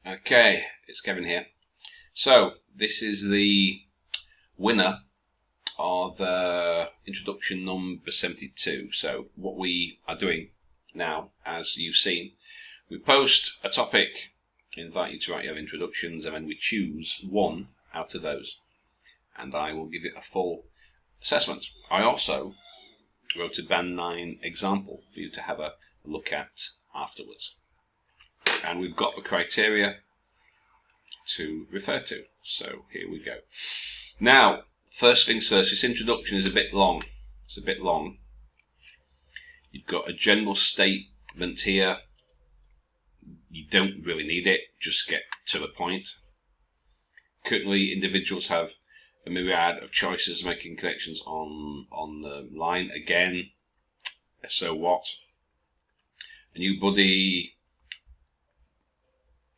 Okay, it's Kevin here. So, this is the winner of introduction number 72. So, what we are doing now, as you've seen, we post a topic, invite you to write your introductions, and then we choose one out of those. And I will give it a full assessment. I also wrote a Band 9 example for you to have a look at afterwards. And we've got the criteria to refer to. So here we go. Now, first things first, this introduction is a bit long. It's a bit long. You've got a general statement here. You don't really need it, just get to the point. Currently, individuals have a myriad of choices making connections on the line. Again, so what? A new buddy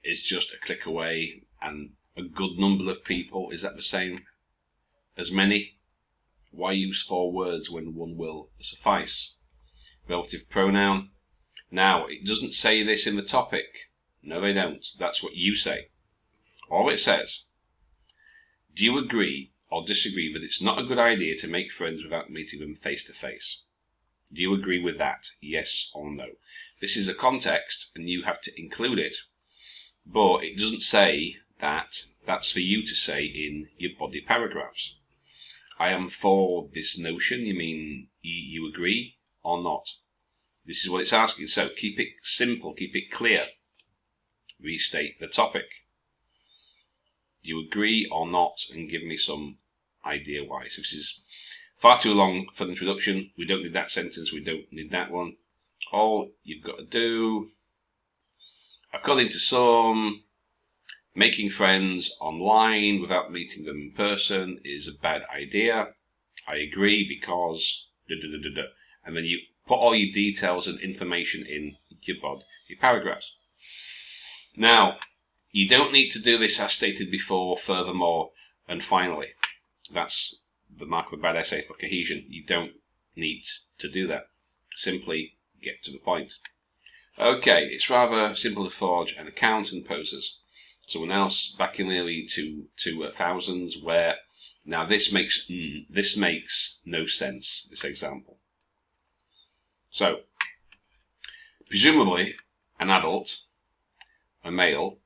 is just a click away, and a good number of people, is that the same as many? Why use 4 words when one will suffice? Relative pronoun. Now, it doesn't say this in the topic. No, they don't. That's what you say. All it says, do you agree or disagree that it's not a good idea to make friends without meeting them face to face? Do you agree with that? Yes or no? This is a context, and you have to include it. But it doesn't say that. That's for you to say in your body paragraphs. I am for this notion. You mean you agree or not? This is what it's asking. So keep it simple, keep it clear. Restate the topic. Do you agree or not? And give me some idea why. So this is far too long for the introduction. We don't need that sentence. We don't need that one. All you've got to do, according to some, making friends online without meeting them in person is a bad idea. I agree because and then you put all your details and information in your paragraphs. Now, you don't need to do this as stated before, furthermore, and finally. That's the mark of a bad essay for cohesion. You don't need to do that. Simply get to the point. Okay, it's rather simple to forge an account and poses. Someone else back in the early 2000s where now this makes no sense, this example. So, presumably an adult, a male,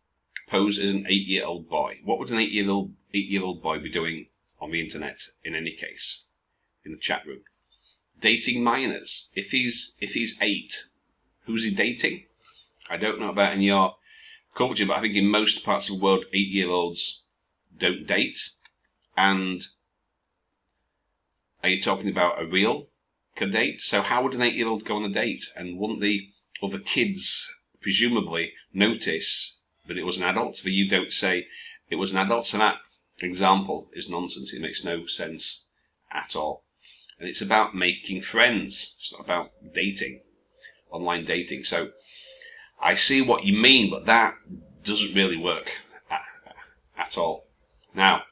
pose as an 8-year-old boy. What would an 8-year-old boy be doing on the internet in any case? In the chat room. Dating minors. If he's 8, who's he dating? I don't know about in your culture, but I think in most parts of the world, 8-year-olds don't date. And are you talking about a real date? So how would an 8-year-old go on a date? And wouldn't the other kids presumably notice that it was an adult? But you don't say it was an adult. So that example is nonsense. It makes no sense at all. And it's about making friends. It's not about dating, online dating. So I see what you mean, but that doesn't really work at all. Now,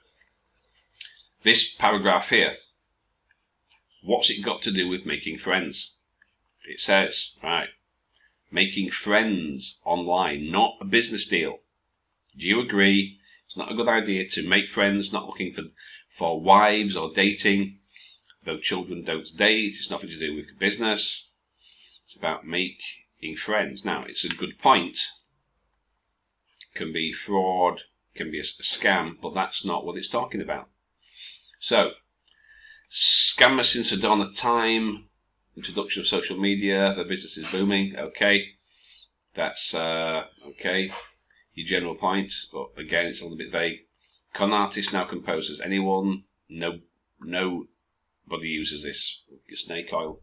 this paragraph here, what's it got to do with making friends? It says, right, making friends online, not a business deal. Do you agree? It's not a good idea to make friends, not looking for wives or dating. Though children don't date, it's nothing to do with business. It's about making friends. Now, it's a good point. It can be fraud, it can be a scam, but that's not what it's talking about. So, scammer since the dawn of time, introduction of social media, the business is booming. Okay, that's okay. Your general point, but again, it's a little bit vague. Con artists, now composers. Anyone? Nobody uses this snake oil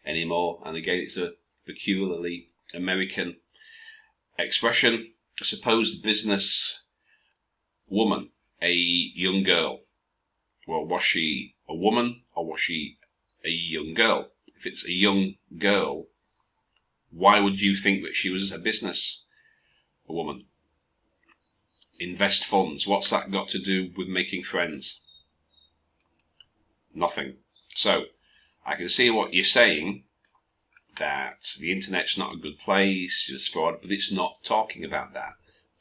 anymore. And again, it's a peculiarly American expression. A supposed business woman, a young girl. Well, was she a woman or was she a young girl? If it's a young girl, why would you think that she was a business woman? Invest funds. What's that got to do with making friends? Nothing. So, I can see what you're saying, that the internet's not a good place, it's fraud, but it's not talking about that.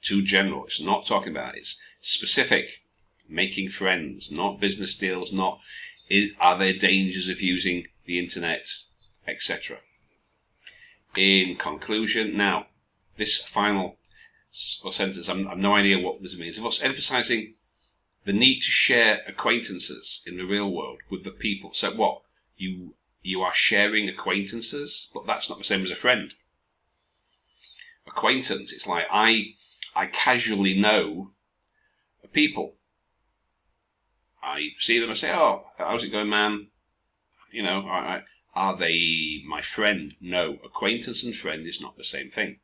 too general. It's not talking about it. It's specific. Making friends, not business deals, not are there dangers of using the internet, etc. In conclusion, now, this final sentence, I've no idea what this means. Of course, emphasizing the need to share acquaintances in the real world with the people. So what? You are sharing acquaintances, but that's not the same as a friend. Acquaintance, it's like I casually know people. I see them and say, "Oh, how's it going, man?" You know, are they my friend? No, acquaintance and friend is not the same thing.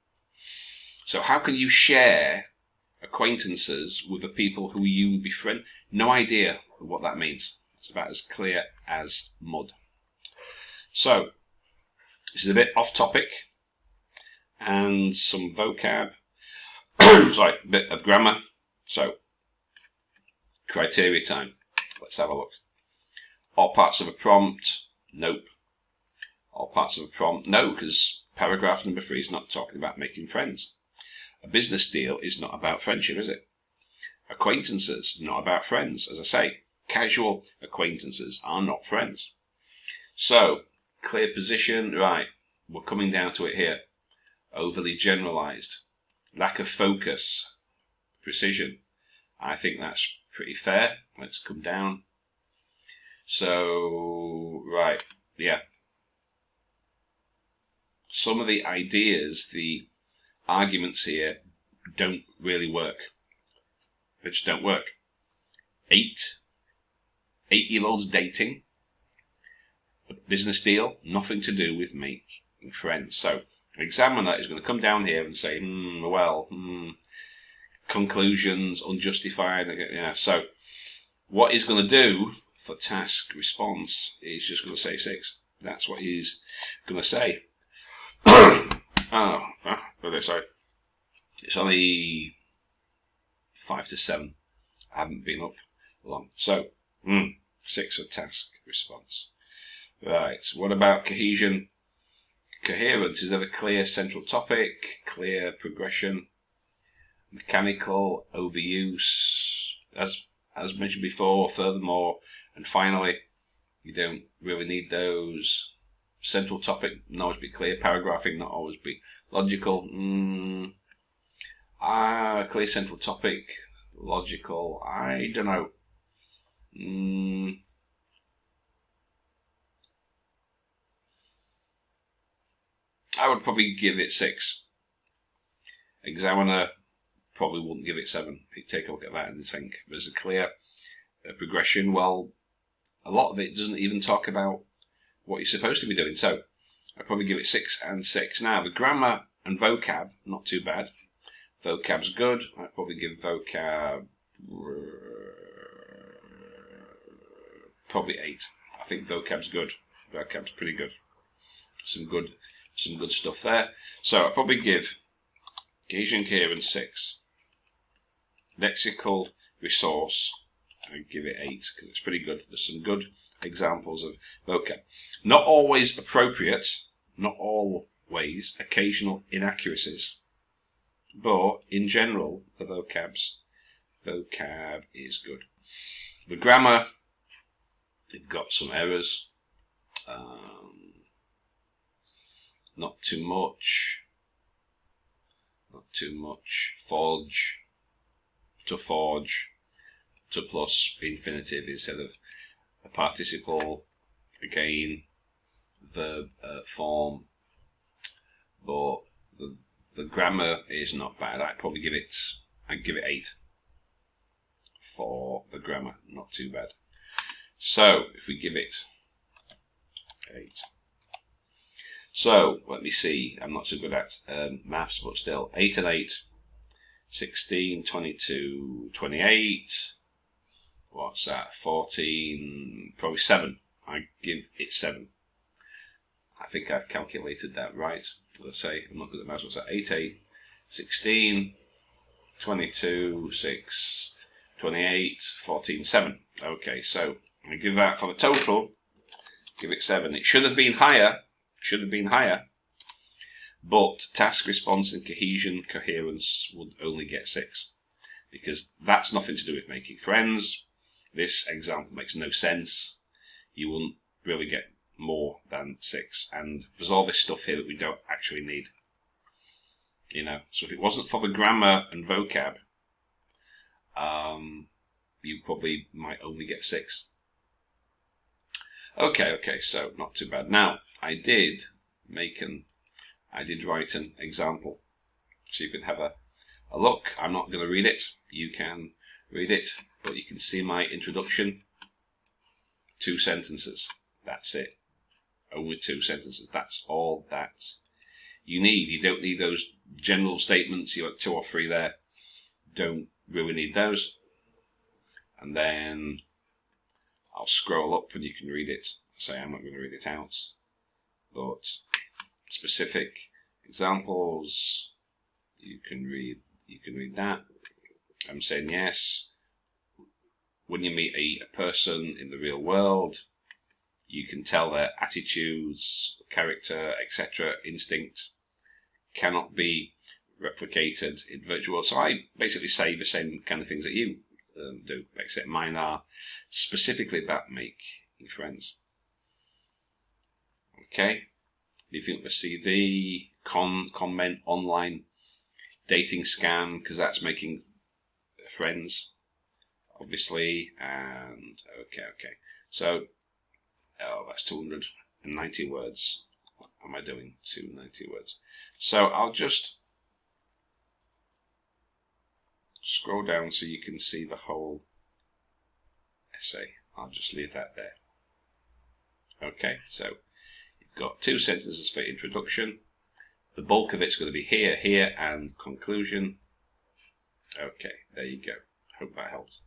So how can you share acquaintances with the people who you befriend? No idea what that means. It's about as clear as mud. So, this is a bit off topic and some vocab. Sorry, a bit of grammar. So, criteria time. Let's have a look. All parts of a prompt? Nope. All parts of a prompt? No, because paragraph number 3 is not talking about making friends. A business deal is not about friendship, is it? Acquaintances, not about friends. As I say, casual acquaintances are not friends. So, clear position, right, we're coming down to it here. Overly generalized. Lack of focus. Precision. I think that's pretty fair. Let's come down. So, right, yeah. Some of the ideas, the arguments here don't really work. They just don't work. 8-year-olds dating. A business deal, nothing to do with making friends. So, an examiner is going to come down here and say, conclusions, unjustified. Yeah. So, what he's going to do for task response is just going to say 6. That's what he's going to say. Sorry. It's only 5 to 7. I haven't been up long. So, 6 for task response. Right, what about cohesion? Coherence, is there a clear central topic, clear progression? Mechanical, overuse, as mentioned before, furthermore, and finally, you don't really need those. Central topic, not always be clear. Paragraphing, not always be logical. Clear central topic, logical, I don't know. I would probably give it 6. Examiner probably wouldn't give it 7. He'd take a look at that and think there's a clear progression. Well, a lot of it doesn't even talk about what you're supposed to be doing. So I'd probably give it 6 and 6. Now, the grammar and vocab, not too bad. Vocab's good. I'd probably give vocab probably 8. I think vocab's good. Vocab's pretty good. Some good stuff there. So I'd probably give cohesion, coherence 6. Lexical resource, I'd give it 8 because it's pretty good. There's some good examples of vocab. Not always appropriate, not always, occasional inaccuracies. But in general, the vocab is good. The grammar, we've got some errors. Not too much. Forge, to forge, to plus infinitive instead of a participle. Again, verb form. But the grammar is not bad. I'd give it 8 for the grammar. Not too bad. So if we give it 8. So let me see. I'm not so good at maths, but still 8 and 8. 16, 22, 28. What's that? 14. Probably 7. I give it 7. I think I've calculated that right. Let's say, I'm not good at maths. What's that? 8, 8, 16, 22, 6, 28, 14, 7. Okay, so I give that for the total. Give it 7. It should have been higher. But task, response, and coherence would only get 6, because that's nothing to do with making friends. This example makes no sense. You wouldn't really get more than 6, and there's all this stuff here that we don't actually need. So if it wasn't for the grammar and vocab, you probably might only get 6. Okay, so not too bad. Now, I did write an example, so you can have a look. I'm not going to read it. You can read it, but you can see my introduction. 2 sentences. That's it. Only 2 sentences. That's all that you need. You don't need those general statements. You have 2 or 3 there. Don't really need those. And then I'll scroll up and you can read it. Say I'm not going to read it out, but specific examples, you can read that. I'm saying yes. When you meet a person in the real world, you can tell their attitudes, character, etc., instinct cannot be replicated in virtual world. So I basically say the same kind of things that you do, except mine are specifically about making friends. Okay, if you want to see the comment online dating scam, because that's making friends, obviously. And okay, so that's 290 words. What am I doing? 290 words. So I'll just scroll down so you can see the whole essay. I'll just leave that there. Okay, so you've got 2 sentences for introduction. The bulk of it's going to be here, and conclusion. Okay, there you go. Hope that helps.